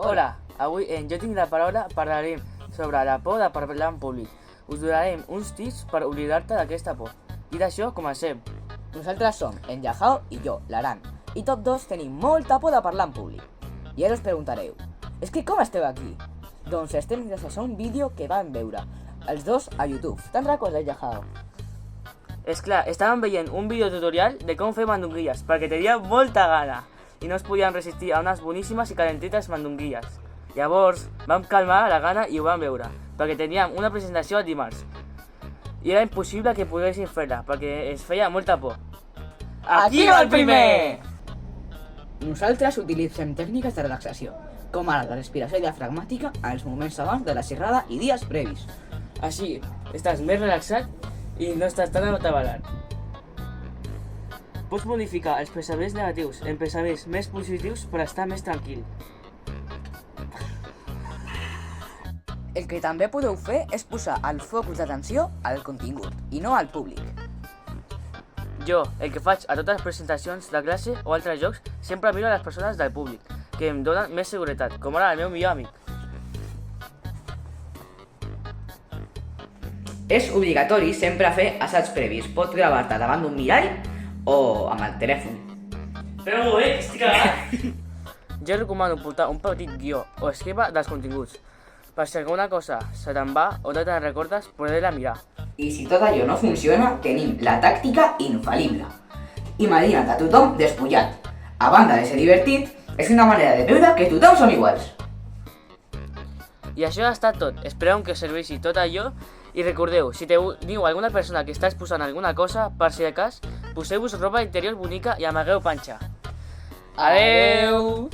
Hola, avui Jo tinc la paraula, parlarem sobre la por de parlar en públic. Us donarem uns tips per oblidar-te d'aquesta por. I d'això, comencem. Nosaltres som en Yahao i jo, l'Aran, i tots dos tenim molta por de parlar en públic. I ara us preguntareu, és que com esteu aquí? Doncs estem gràcies a un vídeo que vam veure, els dos a YouTube. Te'n recordes, Yahao? És clar, estàvem veient un vídeo tutorial de com fer mandonguilles, perquè tenia molta gana i no es podien resistir a unes boníssimes i calentites mandonguilles. Llavors, vam calmar la gana i ho vam veure, perquè teníem una presentació el dimarts. I era impossible que poguéssim fer-la, perquè es feia molta por. Aquí va el primer! Nosaltres utilitzem tècniques de relaxació, com ara la respiració diafragmàtica en els moments abans de la xerrada i dies previs. Així, estàs més relaxat i no estàs tan atabalat. Pots modificar els pensaments negatius en pensaments més positius per estar més tranquil. El que també podeu fer és posar el focus d'atenció al contingut i no al públic. Jo, el que faig a totes les presentacions de classe o altres jocs, sempre miro a les persones del públic, que em donen més seguretat, com ara el meu millor amic. És obligatori sempre fer assaigs previs. Pots gravar-te davant d'un mirall o amb el telèfon. Però que estic cagat! Jo recomano portar un petit guió o esquema dels continguts, per si alguna cosa se te'n va o no te'n recordes, poder-la mirar. I si tot allò no funciona, tenim la tàctica infal·lible. Imagina't a tothom despullat. A banda de ser divertit, és una manera de veure que tothom som iguals. I això ha estat tot. Espereu que us serveixi tot allò i recordeu, si teniu alguna persona que està exposant alguna cosa, per si de cas, poseu-vos roba interior bonica i amagueu panxa. Adeu!